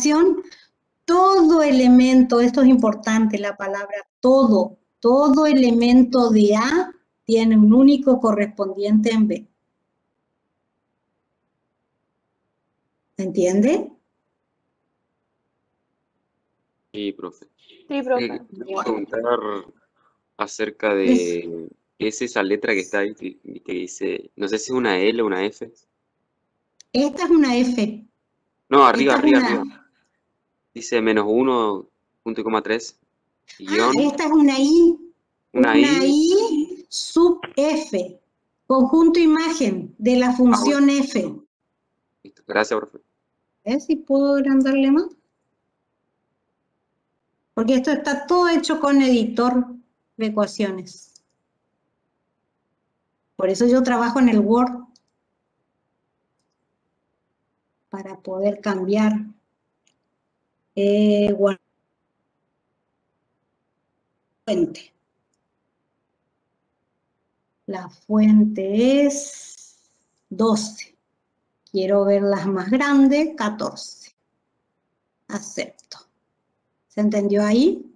ecuación, todo elemento, esto es importante la palabra todo elemento de A tiene un único correspondiente en B. ¿Se entiende? Sí, profe. Sí, profe. Quería preguntar acerca de qué es esa letra que está ahí, que dice, no sé si es una L o una F. Esta es una F. No, arriba, Esta es arriba, una... arriba. Dice -1, punto y coma 3, Ah, guión, esta es una I. una Una I. I sub F. Conjunto imagen de la función Bueno, F. listo. Gracias, profe. A ver si puedo agrandarle más. Porque esto está todo hecho con editor de ecuaciones. Por eso yo trabajo en el Word. Para poder cambiar. Fuente. La fuente es 12. Quiero verlas más grandes, 14. Acepto. ¿Se entendió ahí?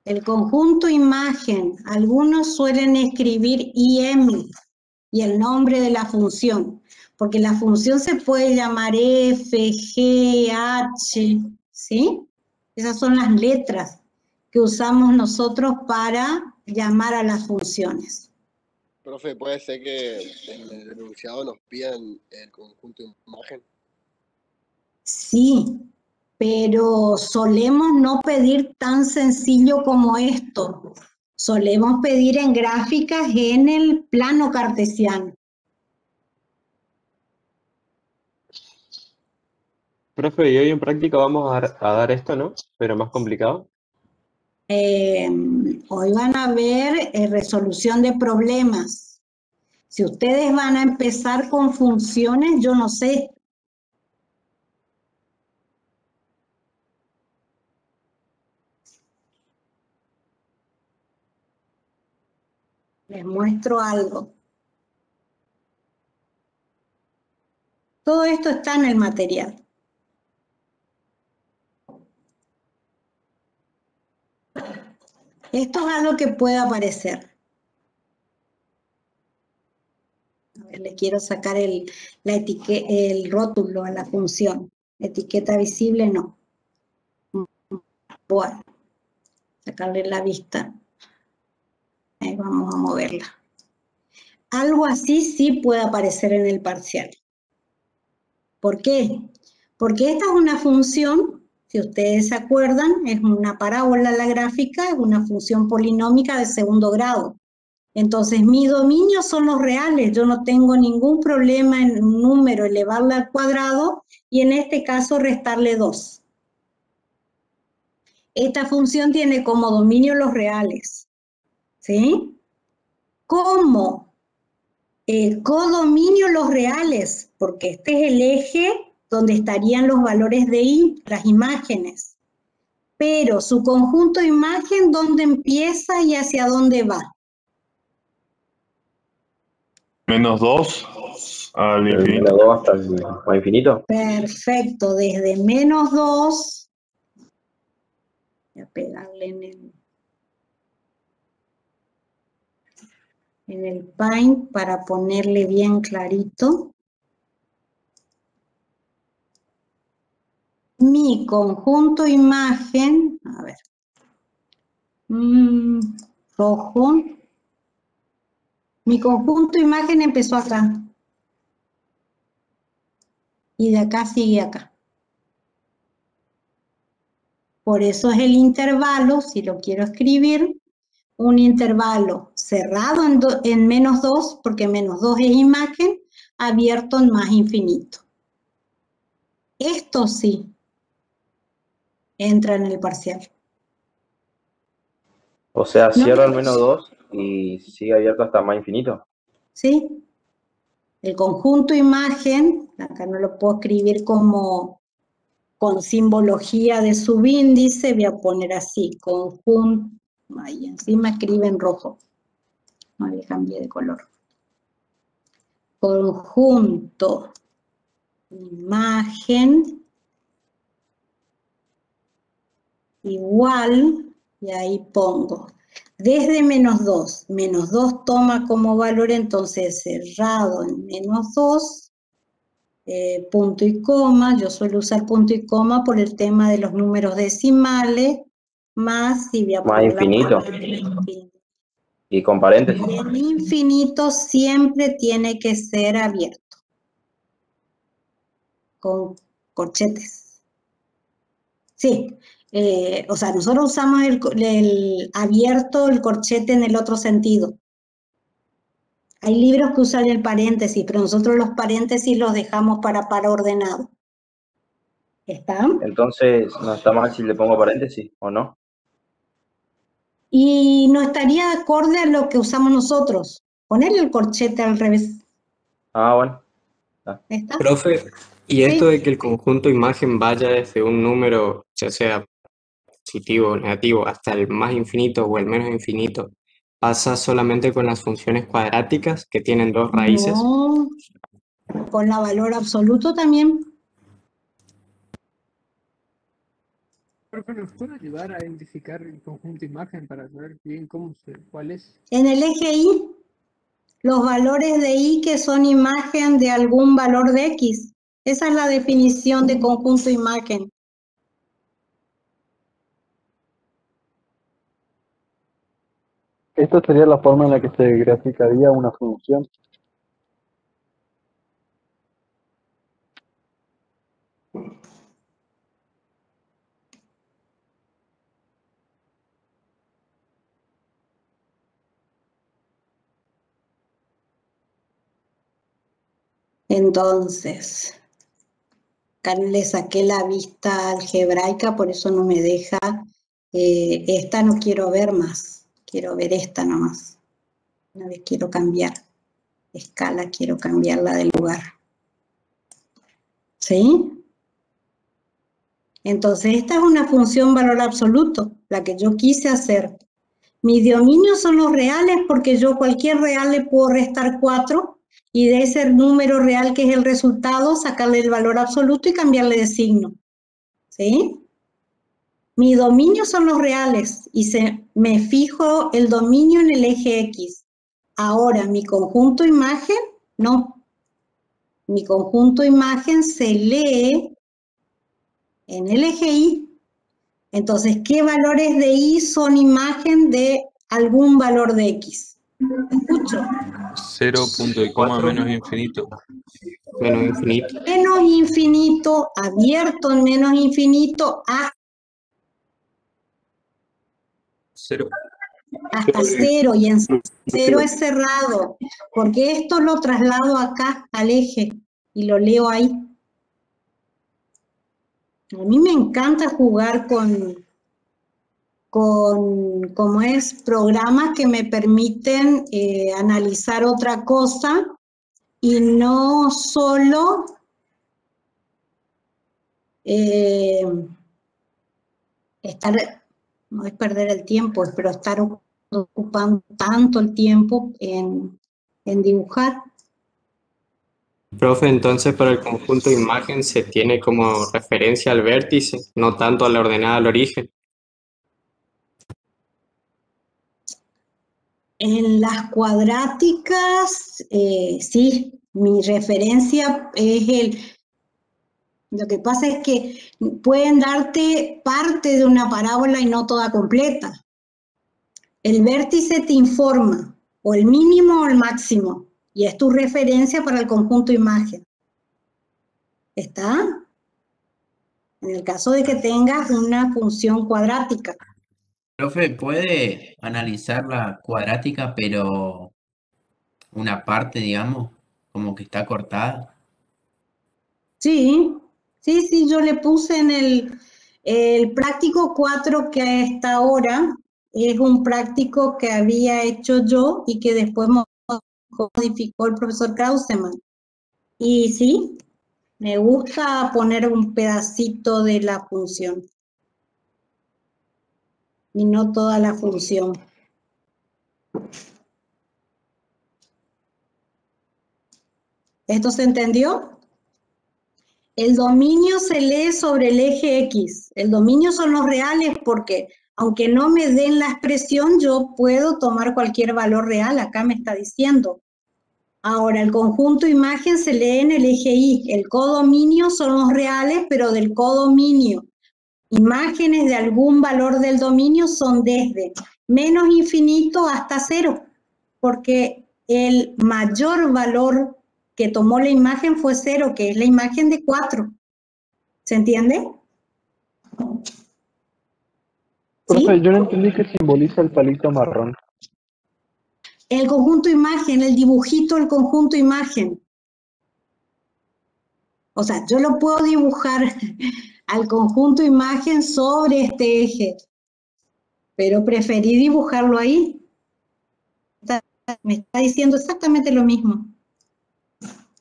El conjunto imagen, algunos suelen escribir IM y el nombre de la función, porque la función se puede llamar F, G, H, ¿sí? Esas son las letras que usamos nosotros para llamar a las funciones. Profe, ¿puede ser que en el enunciado nos pidan el conjunto de imagen? Sí, pero solemos no pedir tan sencillo como esto. Solemos pedir en gráficas en el plano cartesiano. Profe, y hoy en práctica vamos a dar esto, ¿no? Pero más complicado. Hoy van a ver resolución de problemas. Si ustedes van a empezar con funciones, yo no sé. Les muestro algo. Todo esto está en el material. Esto es algo que puede aparecer. A ver, le quiero sacar el rótulo a la función. Etiqueta visible, no. Bueno, sacarle la vista. Ahí vamos a moverla. Algo así sí puede aparecer en el parcial. ¿Por qué? Porque esta es una función, si ustedes se acuerdan, es una parábola la gráfica, es una función polinómica de segundo grado. Entonces, mis dominios son los reales, yo no tengo ningún problema en un número elevarla al cuadrado y en este caso restarle 2. Esta función tiene como dominio los reales, ¿sí? ¿Cómo? Codominio los reales, porque este es el eje donde estarían los valores de I, las imágenes. Pero su conjunto de imagen, ¿dónde empieza y hacia dónde va? -2 al infinito. Menos 2 hasta el infinito. Perfecto, desde -2, voy a pegarle en el Paint para ponerle bien clarito. Mi conjunto imagen, a ver, rojo. Mi conjunto imagen empezó acá. Y de acá sigue acá. Por eso es el intervalo, si lo quiero escribir, un intervalo cerrado en -2, porque -2 es imagen, abierto en más infinito. Esto sí entra en el parcial. O sea, No, cierro el -2 y sigue abierto hasta más infinito. ¿sí? El conjunto imagen, acá no lo puedo escribir como con simbología de subíndice, voy a poner así, conjunto, ahí encima escribe en rojo, no le cambié de color. Conjunto, imagen, igual, y ahí pongo, desde -2, -2 toma como valor entonces cerrado en -2, punto y coma, yo suelo usar punto y coma por el tema de los números decimales, más, y voy a Más poner la infinito. palabra infinito. Y con paréntesis. El infinito siempre tiene que ser abierto, con corchetes. Sí, o sea, nosotros usamos el abierto, el corchete en el otro sentido. Hay libros que usan el paréntesis, pero nosotros los paréntesis los dejamos para par ordenado. ¿Está? Entonces, ¿no está mal si le pongo paréntesis o no? Y no estaría acorde a lo que usamos nosotros. Ponerle el corchete al revés. Ah, bueno. ¿Está? Profe, y esto Sí. de que el conjunto imagen vaya desde un número, ya sea positivo o negativo, hasta el más infinito o el menos infinito, ¿pasa solamente con las funciones cuadráticas que tienen dos raíces? No, con la valor absoluto también. Profe, ¿nos puede ayudar a identificar el conjunto imagen para saber bien cuál es? En el eje Y, los valores de Y que son imagen de algún valor de X. Esa es la definición de conjunto imagen. Esta sería la forma en la que se graficaría una función. Entonces, acá le saqué la vista algebraica, por eso no me deja. Esta no quiero ver más, quiero ver esta nomás. Una vez quiero cambiar escala, quiero cambiarla de lugar. ¿Sí? Entonces, esta es una función valor absoluto, la que yo quise hacer. Mis dominios son los reales porque yo cualquier real le puedo restar 4 y de ese número real que es el resultado, sacarle el valor absoluto y cambiarle de signo. ¿Sí? Mis dominios son los reales y me fijo el dominio en el eje X. Ahora, mi conjunto imagen, no. Mi conjunto imagen se lee en el eje Y. Entonces, ¿qué valores de Y son imagen de algún valor de X? ¿Escucho? 0, punto y coma, menos infinito. Menos infinito. Menos infinito, abierto en menos infinito, Cero. hasta 0, y en 0 es cerrado, porque esto lo traslado acá al eje y lo leo ahí. A mí me encanta jugar con como es, programas que me permiten analizar otra cosa y no solo estar, no es perder el tiempo, pero estar ocupando tanto el tiempo en dibujar. Profe, entonces para el conjunto imagen se tiene como referencia al vértice, no tanto a la ordenada al origen. En las cuadráticas, sí, mi referencia es lo que pasa es que pueden darte parte de una parábola y no toda completa. El vértice te informa o el mínimo o el máximo y es tu referencia para el conjunto imagen. ¿Está? En el caso de que tengas una función cuadrática. Profe, ¿puede analizar la cuadrática, pero una parte, digamos, como que está cortada? Sí, sí, yo le puse en el práctico 4 que está ahora, es un práctico que había hecho yo y que después modificó el profesor Krauseman. Y sí, me gusta poner un pedacito de la función y no toda la función. ¿Esto se entendió? El dominio se lee sobre el eje X. El dominio son los reales porque aunque no me den la expresión, yo puedo tomar cualquier valor real. Acá me está diciendo. Ahora, el conjunto imagen se lee en el eje Y. El codominio son los reales, pero del codominio. Imágenes de algún valor del dominio son desde menos infinito hasta 0, porque el mayor valor que tomó la imagen fue 0, que es la imagen de 4. ¿Se entiende? Profe, ¿Sí? yo no entendí qué simboliza el palito marrón. El conjunto imagen, el dibujito, el conjunto imagen. O sea, yo lo puedo dibujar al conjunto imagen sobre este eje, pero preferí dibujarlo ahí. Me está diciendo exactamente lo mismo.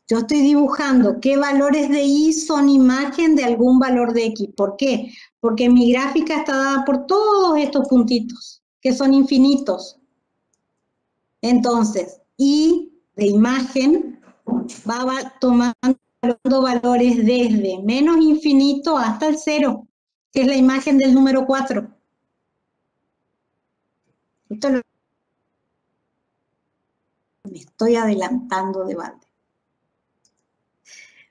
Yo estoy dibujando qué valores de Y son imagen de algún valor de X. ¿Por qué? Porque mi gráfica está dada por todos estos puntitos, que son infinitos. Entonces, Y de imagen va tomando valores desde menos infinito hasta el 0, que es la imagen del número 4. Esto lo me estoy adelantando de balde.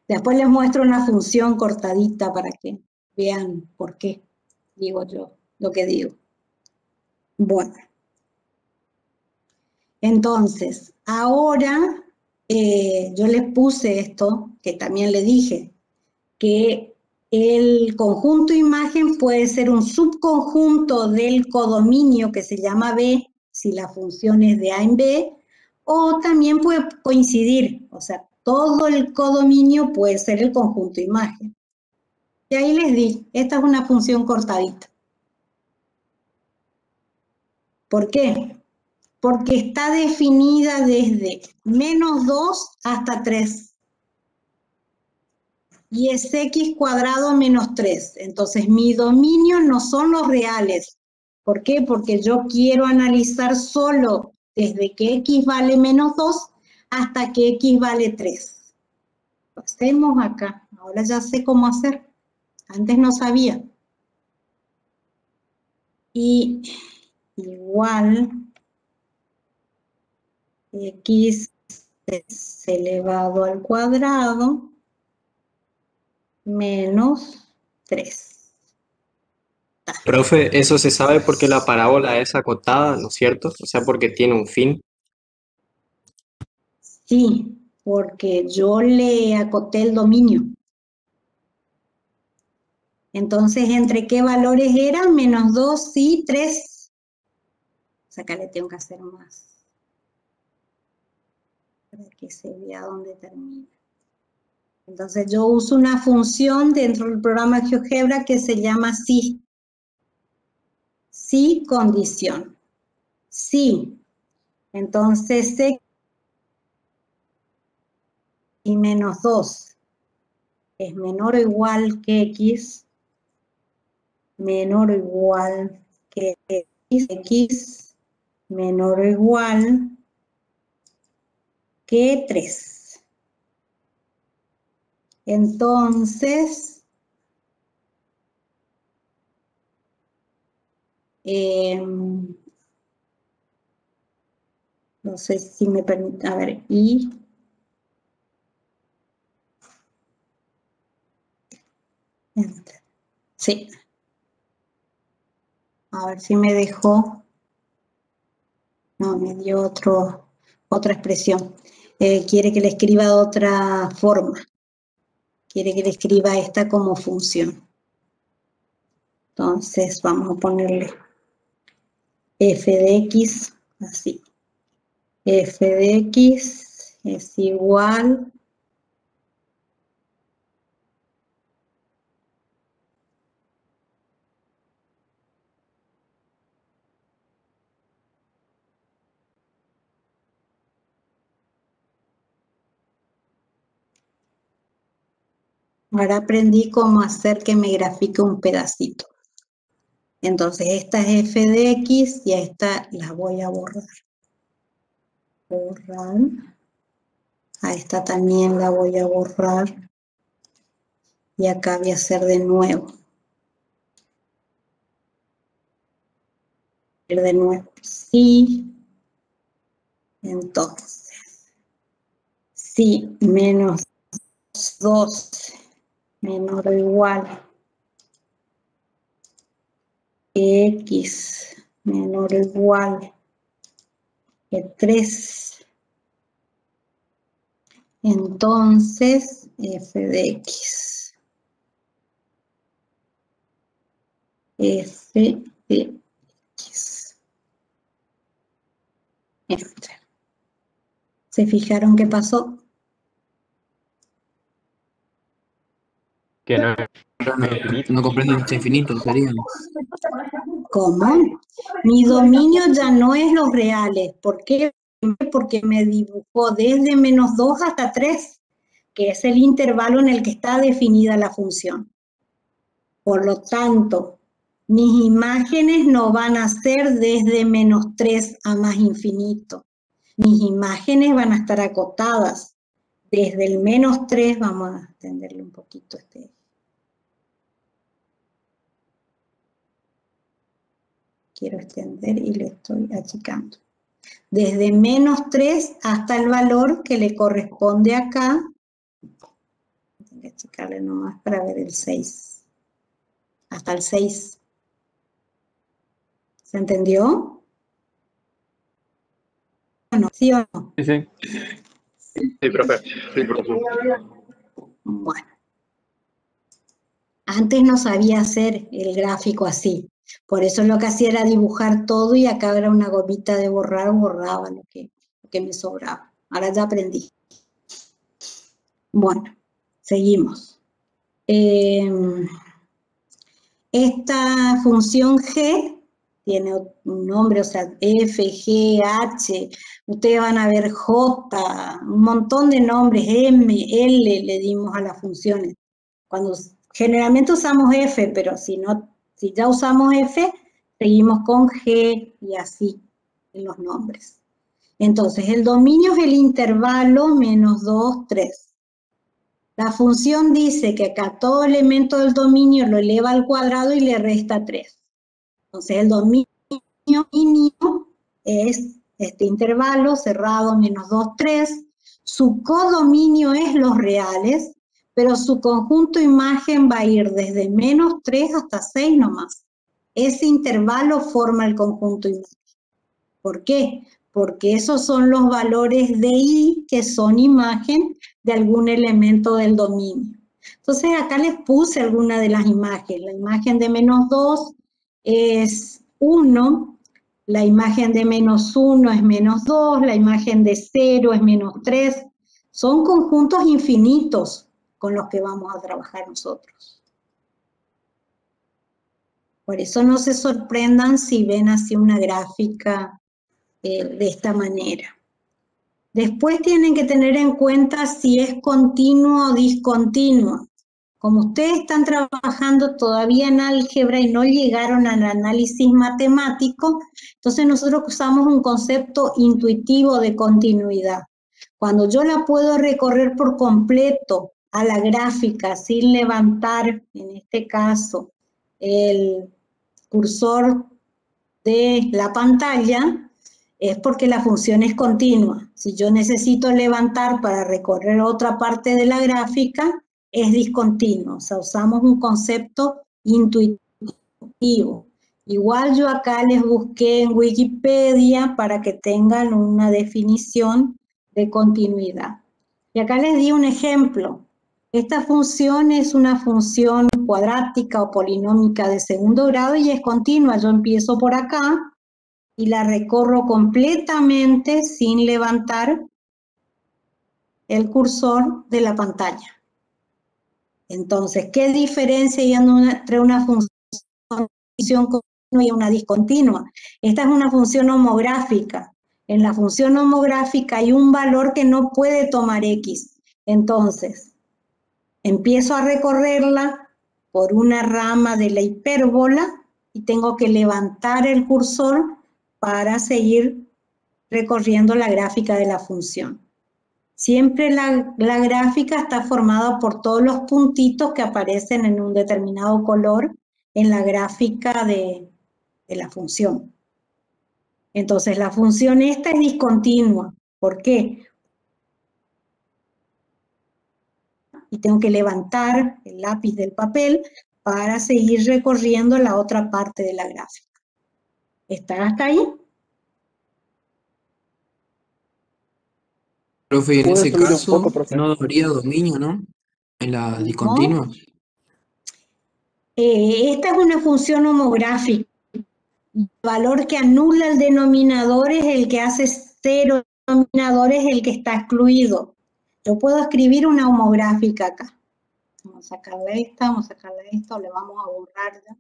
Después les muestro una función cortadita para que vean por qué digo yo lo que digo. Bueno, entonces, ahora yo les puse esto, que también le dije, que el conjunto imagen puede ser un subconjunto del codominio que se llama B, si la función es de A en B, o también puede coincidir, o sea, todo el codominio puede ser el conjunto imagen. Y ahí les di, esta es una función cortadita. ¿Por qué? Porque está definida desde menos 2 hasta 3. Y es x cuadrado menos 3. Entonces, mi dominio no son los reales. ¿Por qué? Porque yo quiero analizar solo desde que x vale menos 2 hasta que x vale 3. Lo hacemos acá. Ahora ya sé cómo hacer. Antes no sabía. Y igual x elevado al cuadrado menos 3. Profe, eso se sabe porque la parábola es acotada, ¿no es cierto? O sea, porque tiene un fin. Sí, porque yo le acoté el dominio. Entonces, ¿entre qué valores eran? Menos 2 y 3. O sea, acá le tengo que hacer más. Para que se vea dónde termina. Entonces, yo uso una función dentro del programa GeoGebra que se llama si. Si condición. Si. Entonces, x y menos 2 es menor o igual que x, menor o igual que x, menor o igual que 3. Entonces, no sé si me permite, a ver, y sí. A ver si me dejó. No, me dio otra expresión. Quiere que le escriba de otra forma. Quiere que le escriba esta como función. Entonces vamos a ponerle f de x así. F de x es igual ahora aprendí cómo hacer que me grafique un pedacito. Entonces esta es f de x y a esta la voy a borrar. Borrar. A esta también la voy a borrar. Y acá voy a hacer de nuevo. De nuevo, sí. Entonces, si menos 12 menor o igual que x menor o igual que 3, entonces f de x. F de x. ¿Se fijaron qué pasó? Que no es infinito. No comprende hasta infinito, sería. ¿Cómo? Mi dominio ya no es los reales. ¿Por qué? Porque me dibujó desde menos 2 hasta 3, que es el intervalo en el que está definida la función. Por lo tanto, mis imágenes no van a ser desde menos 3 a más infinito. Mis imágenes van a estar acotadas. Desde el menos 3, vamos a extenderle un poquito este. Quiero extender y le estoy achicando. Desde menos 3 hasta el valor que le corresponde acá. Tengo que achicarle nomás para ver el 6. Hasta el 6. ¿Se entendió? Bueno, ¿sí o no? Sí, sí. Sí, profe. Sí, profe. Bueno. Antes no sabía hacer el gráfico así. Por eso lo que hacía era dibujar todo y acá era una gomita de borrar, borraba lo que me sobraba. Ahora ya aprendí. Bueno, seguimos. Esta función g tiene un nombre, o sea, f, g, h, ustedes van a ver j, un montón de nombres, m, l le dimos a las funciones. Cuando generalmente usamos f, pero si ya usamos f, seguimos con g y así en los nombres. Entonces, el dominio es el intervalo menos 2, 3. La función dice que acá todo elemento del dominio lo eleva al cuadrado y le resta 3. Entonces, el dominio mínimo es este intervalo cerrado menos 2, 3. Su codominio es los reales, pero su conjunto imagen va a ir desde menos 3 hasta 6 nomás. Ese intervalo forma el conjunto imagen. ¿Por qué? Porque esos son los valores de i que son imagen de algún elemento del dominio. Entonces acá les puse alguna de las imágenes. La imagen de menos 2 es 1, la imagen de menos 1 es menos 2, la imagen de 0 es menos 3. Son conjuntos infinitos con los que vamos a trabajar nosotros. Por eso no se sorprendan si ven así una gráfica de esta manera. Después tienen que tener en cuenta si es continuo o discontinuo. Como ustedes están trabajando todavía en álgebra y no llegaron al análisis matemático, entonces nosotros usamos un concepto intuitivo de continuidad. Cuando yo la puedo recorrer por completo a la gráfica sin levantar, en este caso, el cursor de la pantalla, es porque la función es continua. Si yo necesito levantar para recorrer otra parte de la gráfica, es discontinuo. O sea, usamos un concepto intuitivo. Igual yo acá les busqué en Wikipedia para que tengan una definición de continuidad. Y acá les di un ejemplo. Esta función es una función cuadrática o polinómica de segundo grado y es continua. Yo empiezo por acá y la recorro completamente sin levantar el cursor de la pantalla. Entonces, ¿qué diferencia hay entre una función continua y una discontinua? Esta es una función homográfica. En la función homográfica hay un valor que no puede tomar x. Entonces, empiezo a recorrerla por una rama de la hipérbola y tengo que levantar el cursor para seguir recorriendo la gráfica de la función. Siempre la gráfica está formada por todos los puntitos que aparecen en un determinado color en la gráfica de la función. Entonces la función esta es discontinua. ¿Por qué? Y tengo que levantar el lápiz del papel para seguir recorriendo la otra parte de la gráfica. ¿Está hasta ahí? Profe, y en ¿Puede ese subir un caso poco, profe? no habría dominio, ¿no? En las ¿No? discontinuas. Esta es una función homográfica. El valor que anula el denominador es el que hace cero. El denominador es el que está excluido. Yo puedo escribir una homográfica acá. Vamos a sacarle esta, vamos a sacarle esta, o le vamos a borrar ya.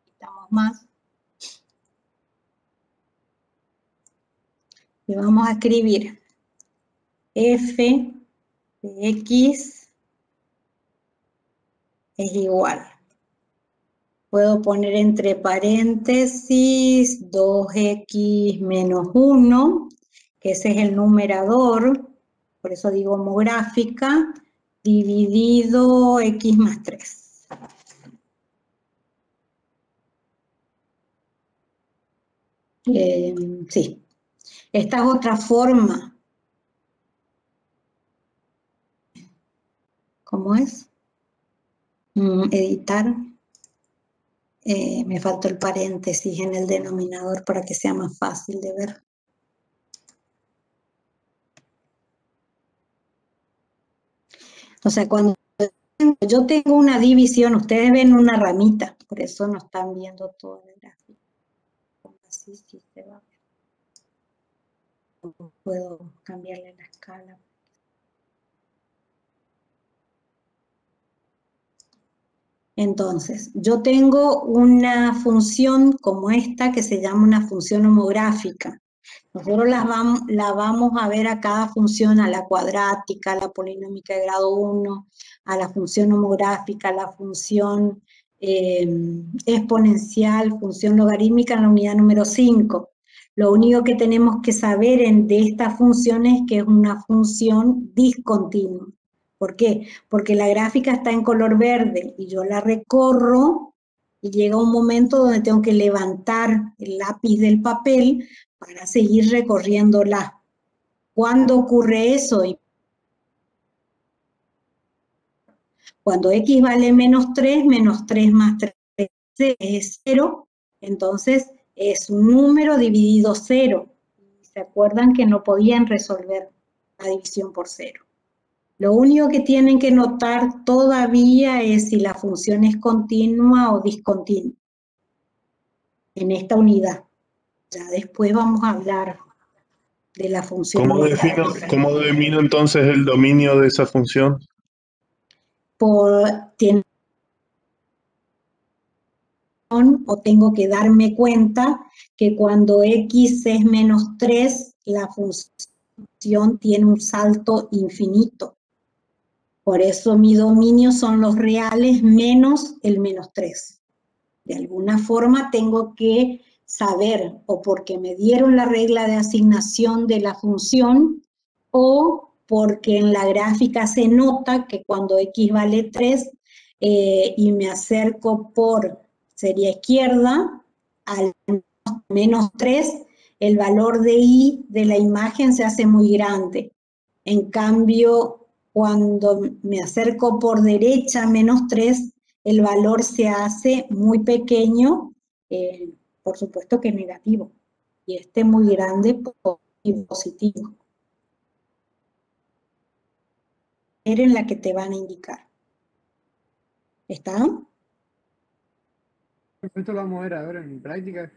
Quitamos más. Y vamos a escribir f de x es igual. Puedo poner entre paréntesis 2x menos 1, que ese es el numerador, por eso digo homográfica, dividido x más 3. Sí, esta es otra forma. ¿Cómo es? Editar. Me faltó el paréntesis en el denominador para que sea más fácil de ver. O sea, cuando yo tengo una división, ustedes ven una ramita, por eso no están viendo todo el gráfico. Así sí se va a ver. Puedo cambiarle la escala. Entonces, yo tengo una función como esta que se llama una función homográfica. Nosotros la vamos a ver a cada función, a la cuadrática, a la polinómica de grado 1, a la función homográfica, a la función exponencial, función logarítmica en la unidad número 5. Lo único que tenemos que saber de esta función es que es una función discontinua. ¿Por qué? Porque la gráfica está en color verde y yo la recorro y llega un momento donde tengo que levantar el lápiz del papel para seguir recorriéndola. ¿Cuándo ocurre eso? Cuando x vale menos 3 más 3 es 0, entonces es un número dividido 0. ¿Se acuerdan que no podían resolver la división por 0? Lo único que tienen que notar todavía es si la función es continua o discontinua en esta unidad. Ya después vamos a hablar de la función. ¿Cómo defino entonces el dominio de esa función? O tengo que darme cuenta que cuando x es menos 3, la función tiene un salto infinito. Por eso mi dominio son los reales menos el menos 3. De alguna forma tengo que saber, o porque me dieron la regla de asignación de la función, o porque en la gráfica se nota que cuando x vale 3 y me acerco por sería izquierda al menos 3, el valor de y de la imagen se hace muy grande. En cambio, cuando me acerco por derecha menos 3, el valor se hace muy pequeño, por supuesto que negativo, y este muy grande y positivo. En la que te van a indicar. ¿Está? Esto lo vamos a ver ahora en práctica.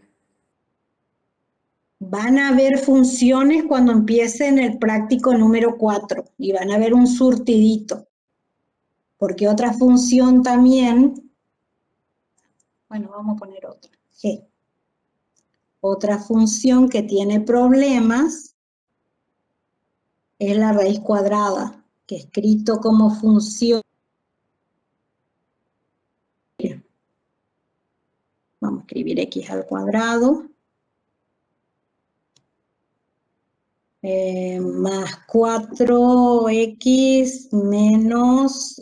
Van a ver funciones cuando empiecen el práctico número 4 y van a ver un surtidito. Porque otra función también, bueno, vamos a poner otra, G. Otra función que tiene problemas es la raíz cuadrada, que escrito como función. Vamos a escribir x al cuadrado. más 4x menos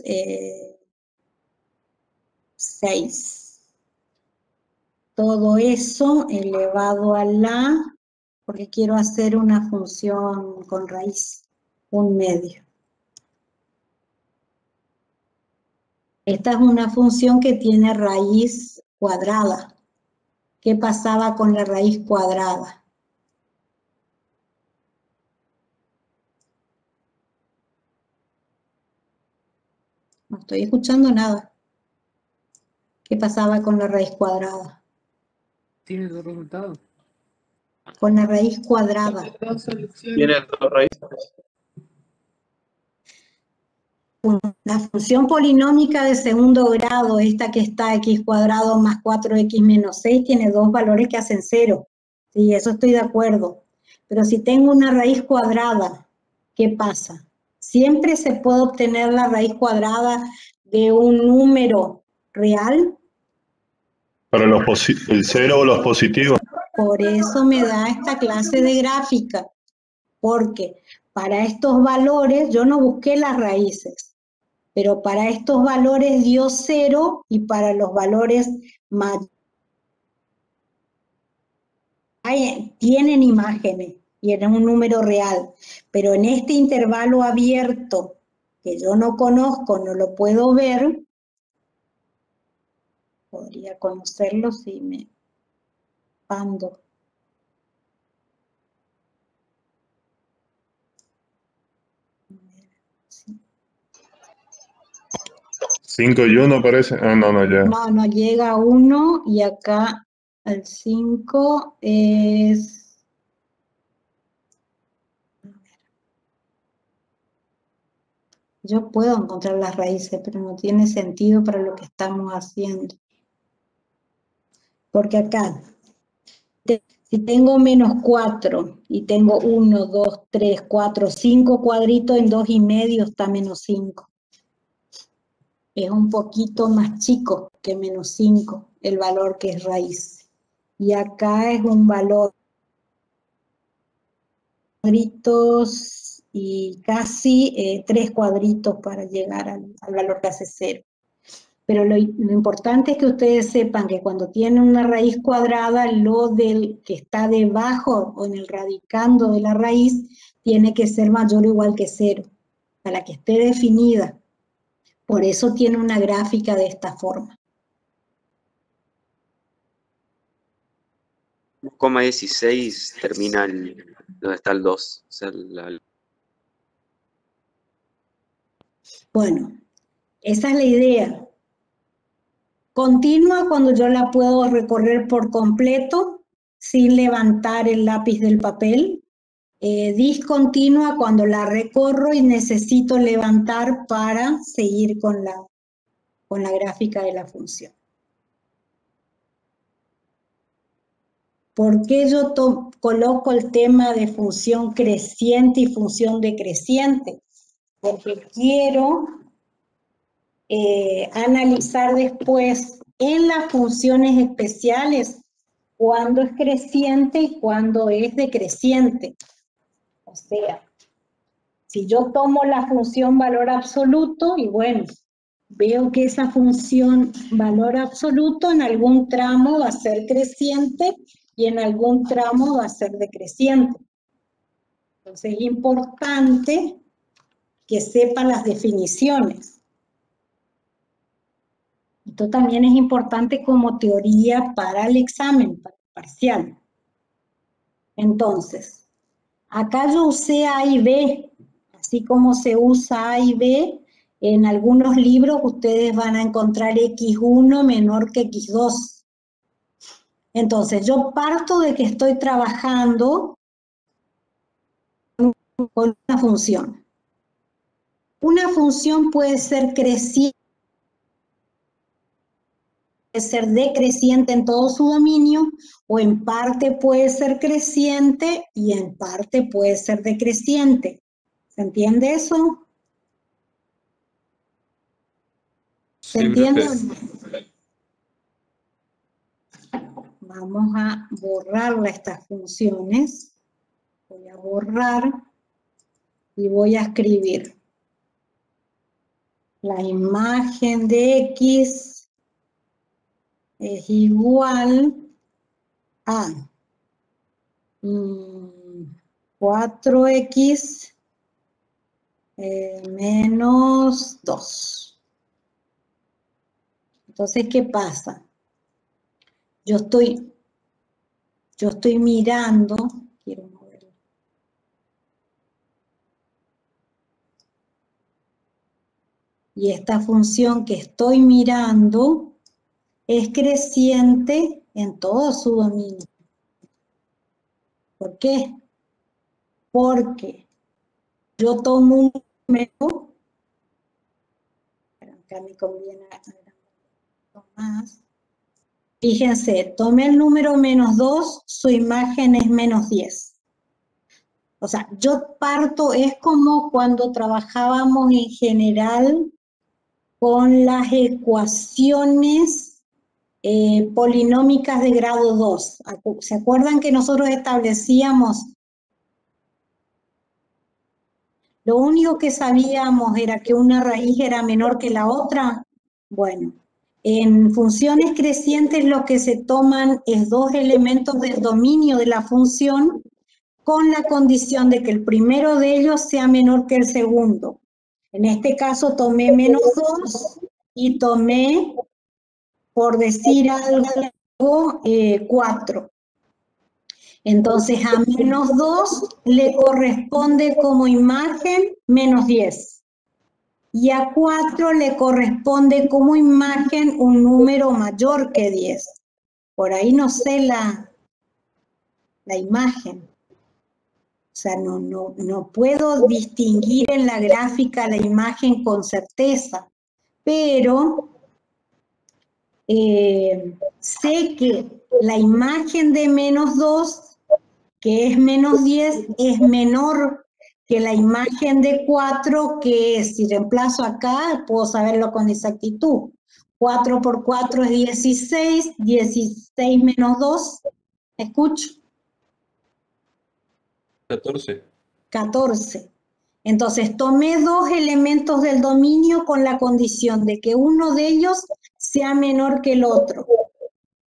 6. Todo eso elevado a la, porque quiero hacer una función con raíz, 1/2. Esta es una función que tiene raíz cuadrada. ¿Qué pasaba con la raíz cuadrada? No estoy escuchando nada. ¿Qué pasaba con la raíz cuadrada? Tiene dos resultados. Con la raíz cuadrada. Dos soluciones. Tiene dos raíces. La función polinómica de segundo grado, esta que está x cuadrado más 4x menos 6, tiene dos valores que hacen 0. Sí, eso estoy de acuerdo. Pero si tengo una raíz cuadrada, ¿qué pasa? Siempre se puede obtener la raíz cuadrada de un número real. Para el 0 o los positivos. Por eso me da esta clase de gráfica. Porque para estos valores, yo no busqué las raíces. Pero para estos valores dio 0 y para los valores mayores tienen imágenes y era un número real. Pero en este intervalo abierto que yo no conozco, no lo puedo ver, podría conocerlo si me expando. Sí. 5 y 1 parece. Ah, no, ya. No llega a 1 y acá el 5 es... Yo puedo encontrar las raíces, pero no tiene sentido para lo que estamos haciendo. Porque acá, si tengo menos 4 y tengo 1, 2, 3, 4, 5 cuadritos en 2,5 está menos 5. Es un poquito más chico que menos 5, el valor que es raíz. Y acá es un valor cuadritos y casi 3 cuadritos para llegar al valor que hace 0. Pero lo importante es que ustedes sepan que cuando tienen una raíz cuadrada, lo del que está debajo o en el radicando de la raíz tiene que ser mayor o igual que 0, para que esté definida. Por eso tiene una gráfica de esta forma. 1,16 termina donde está el 2. O sea, Bueno, esa es la idea. Continua cuando yo la puedo recorrer por completo sin levantar el lápiz del papel. Discontinua cuando la recorro y necesito levantar para seguir con la gráfica de la función. ¿Por qué yo coloco el tema de función creciente y función decreciente? Porque quiero analizar después en las funciones especiales cuándo es creciente y cuándo es decreciente. O sea, si yo tomo la función valor absoluto y bueno, veo que esa función valor absoluto en algún tramo va a ser creciente y en algún tramo va a ser decreciente. Entonces es importante que sepan las definiciones. Esto también es importante como teoría para el examen, para el parcial. Entonces, acá yo usé A y B, así como se usa A y B, en algunos libros ustedes van a encontrar X1 menor que X2. Entonces, yo parto de que estoy trabajando con una función. Una función puede ser creciente, puede ser decreciente en todo su dominio, o en parte puede ser creciente y en parte puede ser decreciente. ¿Se entiende eso? ¿Se entiende? Vamos a borrarle estas funciones, Voy a borrar y voy a escribir la imagen de X es igual a 4X menos 2. Entonces, ¿qué pasa? Yo estoy mirando, quiero moverlo. Y esta función que estoy mirando es creciente en todo su dominio. ¿Por qué? Porque yo tomo un número, acá me conviene más. Fíjense, tomé el número menos 2, su imagen es menos 10. O sea, yo parto, es como cuando trabajábamos en general con las ecuaciones polinómicas de grado 2. ¿Se acuerdan que nosotros establecíamos? Lo único que sabíamos era que una raíz era menor que la otra. Bueno, en funciones crecientes lo que se toman es dos elementos del dominio de la función con la condición de que el primero de ellos sea menor que el segundo. En este caso tomé menos 2 y tomé, por decir algo, 4. Entonces a menos 2 le corresponde como imagen menos 10. Y a 4 le corresponde como imagen un número mayor que 10. Por ahí no sé la imagen. O sea, no puedo distinguir en la gráfica la imagen con certeza. Pero sé que la imagen de menos 2, que es menos 10, es menor que la imagen de 4, que si reemplazo acá, puedo saberlo con exactitud. 4 por 4 es 16, 16 menos 2, ¿escucho? 14. 14. Entonces, tomé dos elementos del dominio con la condición de que uno de ellos sea menor que el otro.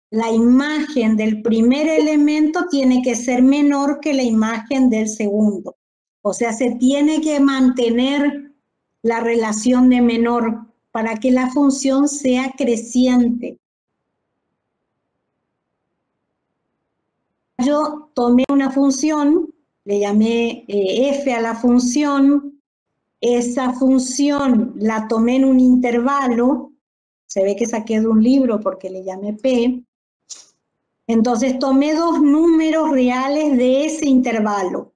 La imagen del primer elemento tiene que ser menor que la imagen del segundo. O sea, se tiene que mantener la relación de menor para que la función sea creciente. Yo tomé una función, le llamé f a la función, esa función la tomé en un intervalo, se ve que saqué de un libro porque le llamé p. Entonces tomé dos números reales de ese intervalo,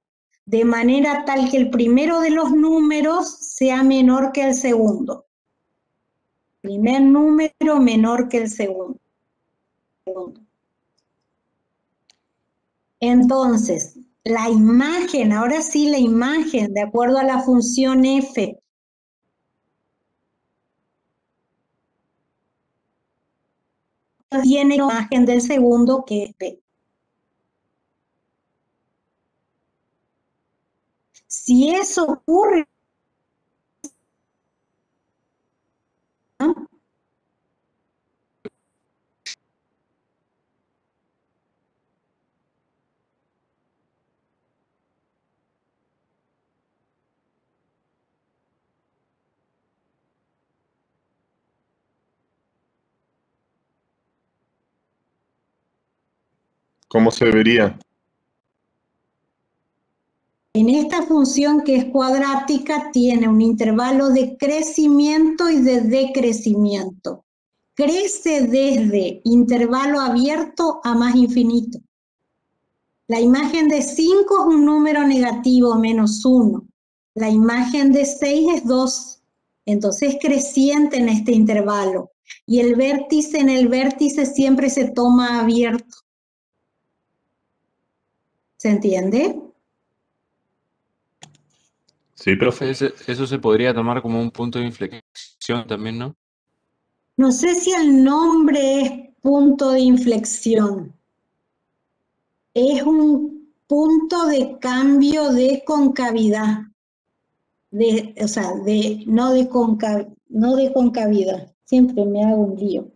de manera tal que el primero de los números sea menor que el segundo. Primer número menor que el segundo. Entonces, la imagen, ahora sí la imagen, de acuerdo a la función f, tiene la imagen del segundo que es p. Si eso ocurre, ¿no? ¿Cómo se vería? En esta función que es cuadrática tiene un intervalo de crecimiento y de decrecimiento. Crece desde intervalo abierto a más infinito. La imagen de 5 es un número negativo, menos 1. La imagen de 6 es 2. Entonces es creciente en este intervalo. Y el vértice en el vértice siempre se toma abierto. ¿Se entiende? Sí, Profe, eso se podría tomar como un punto de inflexión también, ¿no? No sé si el nombre es punto de inflexión. Es un punto de cambio de concavidad. O sea, no de concavidad. Siempre me hago un lío.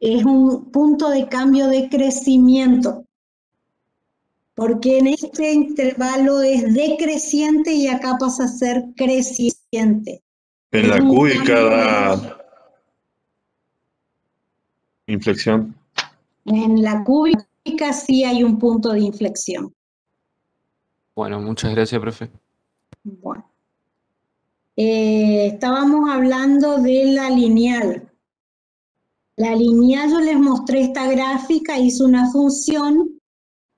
Es un punto de cambio de crecimiento. Porque en este intervalo es decreciente y acá pasa a ser creciente. En la cúbica da inflexión. En la cúbica sí hay un punto de inflexión. Bueno, muchas gracias, profe. Bueno. Estábamos hablando de la lineal. La lineal, yo les mostré esta gráfica, hizo una función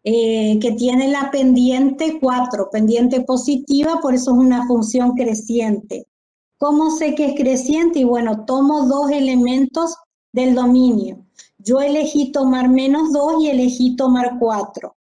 que tiene la pendiente 4, pendiente positiva, por eso es una función creciente. ¿Cómo sé que es creciente? Y bueno, tomo dos elementos del dominio. Yo elegí tomar menos 2 y elegí tomar 4.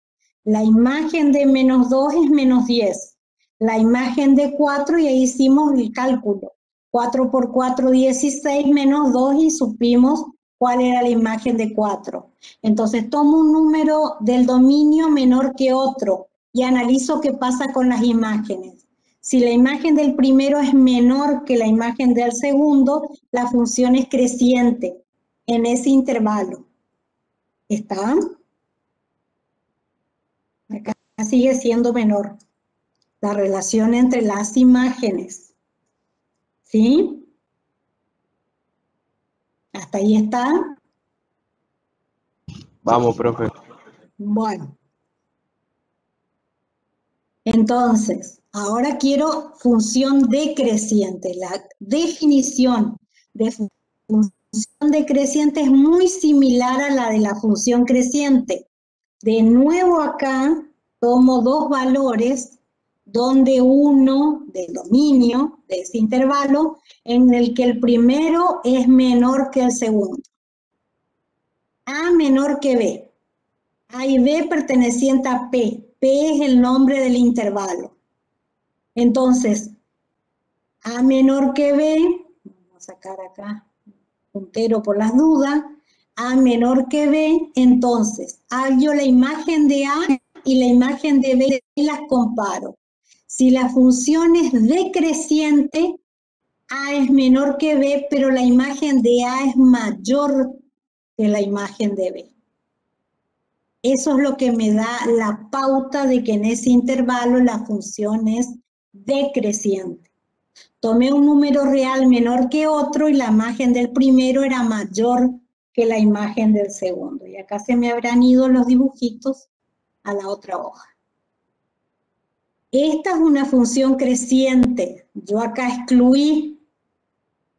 La imagen de menos 2 es menos 10. La imagen de 4, y ahí hicimos el cálculo. 4 por 4, 16, menos 2, y supimos cuál era la imagen de 4. Entonces tomo un número del dominio menor que otro y analizo qué pasa con las imágenes. Si la imagen del primero es menor que la imagen del segundo, la función es creciente en ese intervalo. ¿Está? Acá sigue siendo menor la relación entre las imágenes. ¿Sí? ¿Hasta ahí está? Vamos, profe. Bueno. Entonces, ahora quiero función decreciente. La definición de función decreciente es muy similar a la de la función creciente. De nuevo acá tomo dos valores, donde uno del dominio de ese intervalo, en el que el primero es menor que el segundo. A menor que B. A y B perteneciente a P. P es el nombre del intervalo. Entonces, A menor que B, vamos a sacar acá puntero por las dudas, A menor que B, entonces hallo la imagen de A y la imagen de B y las comparo. Si la función es decreciente, A es menor que B, pero la imagen de A es mayor que la imagen de B. Eso es lo que me da la pauta de que en ese intervalo la función es decreciente. Tomé un número real menor que otro y la imagen del primero era mayor que la imagen del segundo. Y acá se me habrán ido los dibujitos a la otra hoja. Esta es una función creciente. Yo acá excluí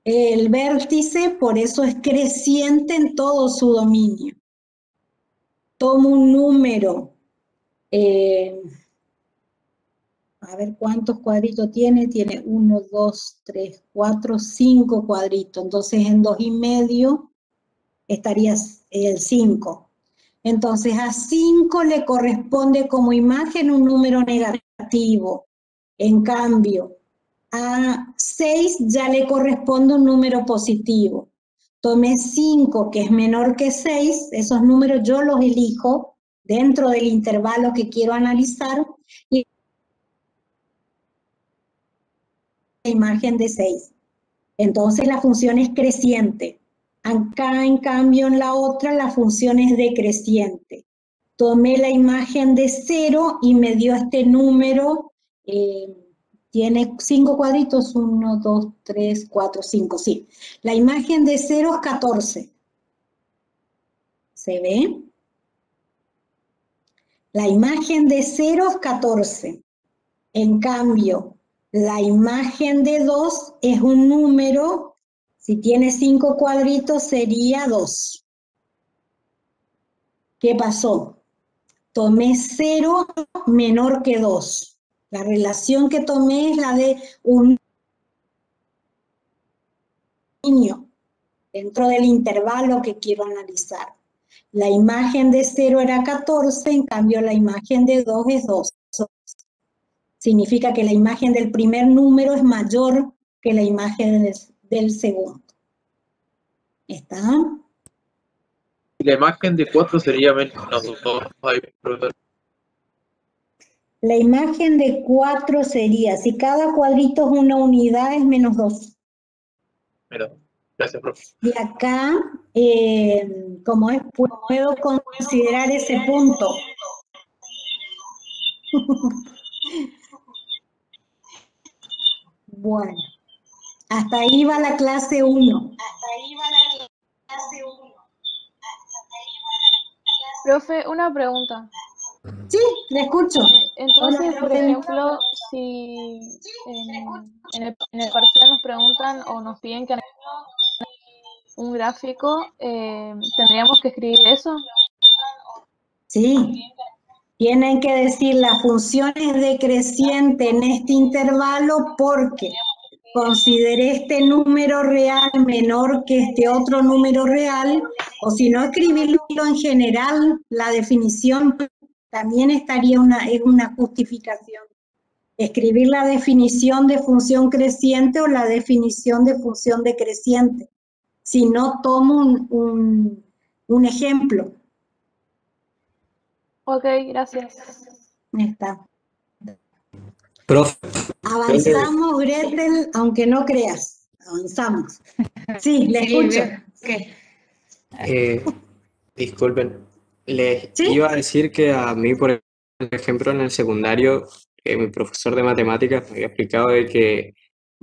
el vértice, por eso es creciente en todo su dominio. Tomo un número, a ver cuántos cuadritos tiene, 1, 2, 3, 4, 5 cuadritos, entonces en 2,5 estaría el 5. Entonces a 5 le corresponde como imagen un número negativo, en cambio a 6 ya le corresponde un número positivo. Tomé 5, que es menor que 6, esos números yo los elijo dentro del intervalo que quiero analizar, y la imagen de 6. Entonces la función es creciente. Acá, en cambio, en la otra, la función es decreciente. Tomé la imagen de 0 y me dio este número, tiene 5 cuadritos, 1, 2, 3, 4, 5, sí. La imagen de 0 es 14. ¿Se ve? La imagen de 0 es 14. En cambio, la imagen de 2 es un número, si tiene 5 cuadritos sería 2. ¿Qué pasó? Tomé 0 menor que 2. La relación que tomé es la de un niño dentro del intervalo que quiero analizar. La imagen de 0 era 14, en cambio la imagen de 2 es 2. Significa que la imagen del primer número es mayor que la imagen del segundo. ¿Está? La imagen de 4 sería menos 2. La imagen de 4 sería, si cada cuadrito es una unidad, es menos 2. Perdón. Gracias, profe. Y acá, como es, puedo considerar ese punto. Bueno, hasta ahí va la clase 1. Profe, una pregunta. Sí, le escucho. Entonces, Hola, por Raquel. ejemplo, si en el parcial nos preguntan o nos piden que un gráfico, ¿tendríamos que escribir eso? Sí, tienen que decir las funciones decreciente en este intervalo porque consideré este número real menor que este otro número real, o si no escribirlo en general, la definición también estaría es una justificación. Escribir la definición de función creciente o la definición de función decreciente. Si no, tomo un ejemplo. Ok, gracias. Ahí está. Profe, Avanzamos, Gretel, aunque no creas. Avanzamos. Sí, le escucho. disculpen, les ¿Sí? iba a decir que a mí, por ejemplo, en el secundario, mi profesor de matemáticas me había explicado de que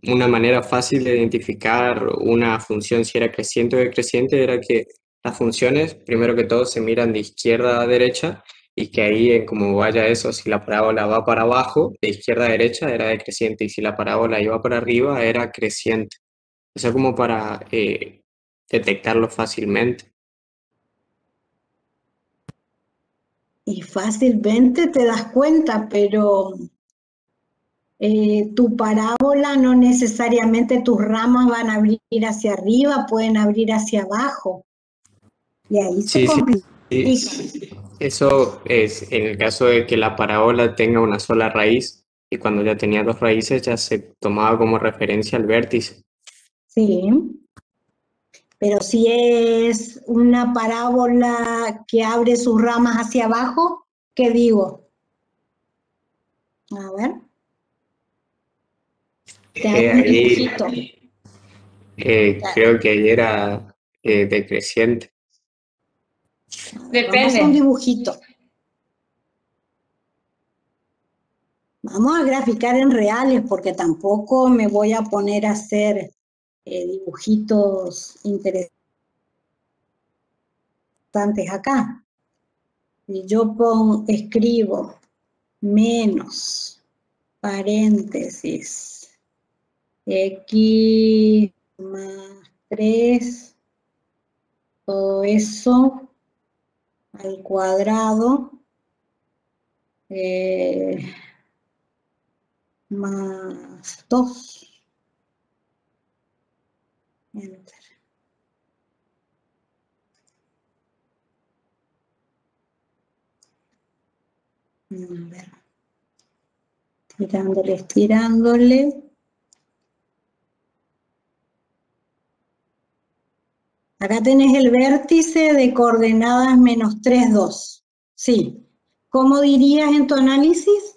una manera fácil de identificar una función si era creciente o decreciente era que las funciones, primero que todo, se miran de izquierda a derecha y que ahí, en como vaya eso, si la parábola va para abajo, de izquierda a derecha era decreciente y si la parábola iba para arriba era creciente. O sea, como para detectarlo fácilmente. Y fácilmente te das cuenta, pero tu parábola no necesariamente tus ramas van a abrir hacia arriba, pueden abrir hacia abajo. Y ahí se Sí, complica. sí. Eso es en el caso de que la parábola tenga una sola raíz y cuando ya tenía dos raíces ya se tomaba como referencia al vértice. Sí, pero si es una parábola que abre sus ramas hacia abajo, ¿qué digo? A ver. Te hago un dibujito. Creo que ahí era decreciente. Vamos a hacer un dibujito. Vamos a graficar en reales porque tampoco me voy a poner a hacer dibujitos interesantes acá. Y yo escribo menos paréntesis x más 3, todo eso al cuadrado más 2. Enter. A ver. Estirándole. Acá tenés el vértice de coordenadas menos 3, 2. Sí. ¿Cómo dirías en tu análisis?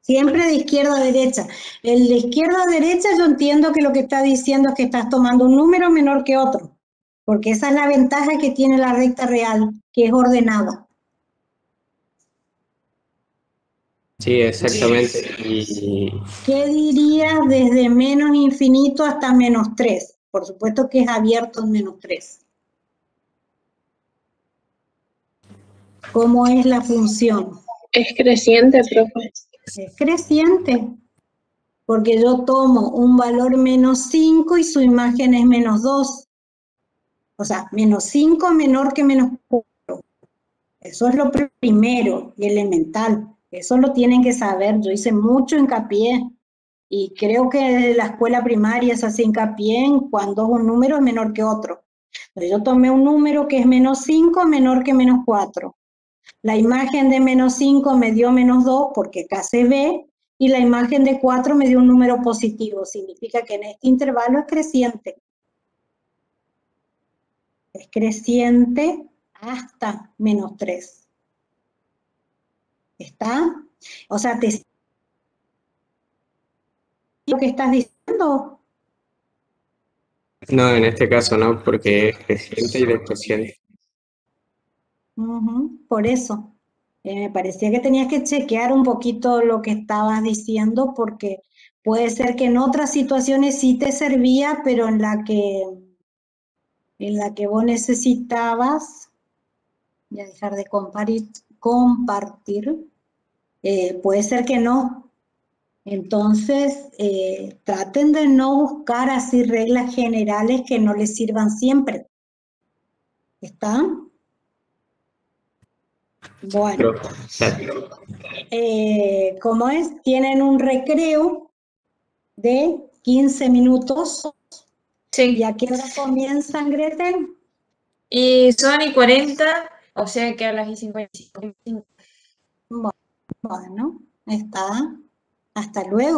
Siempre de izquierda a derecha. El de izquierda a derecha yo entiendo que lo que está diciendo es que estás tomando un número menor que otro. Porque esa es la ventaja que tiene la recta real, que es ordenada. Sí, exactamente. Y ¿Qué dirías desde menos infinito hasta menos 3? Por supuesto que es abierto en menos 3. ¿Cómo es la función? Es creciente, profe. Es creciente, porque yo tomo un valor menos 5 y su imagen es menos 2. O sea, menos 5 menor que menos 4. Eso es lo primero y elemental. Eso lo tienen que saber. Yo hice mucho hincapié y creo que desde la escuela primaria se hace hincapié en cuando un número es menor que otro. Entonces yo tomé un número que es menos 5 menor que menos 4. La imagen de menos 5 me dio menos 2 porque acá se ve, y la imagen de 4 me dio un número positivo. Significa que en este intervalo es creciente. Es creciente hasta menos 3. ¿Está? O sea, ¿te lo que estás diciendo? No, en este caso no, porque es creciente y decreciente. Por eso. Me parecía que tenías que chequear un poquito lo que estabas diciendo, porque puede ser que en otras situaciones sí te servía, pero en la que vos necesitabas, voy a dejar de compartir, puede ser que no. Entonces, traten de no buscar así reglas generales que no les sirvan siempre. ¿Está? Bueno, ¿cómo es? Tienen un recreo de 15 minutos. Sí. ¿Y a qué hora comienzan, Gretel? Y son y 40, o sea que a las y 55. Bueno, está. Hasta luego.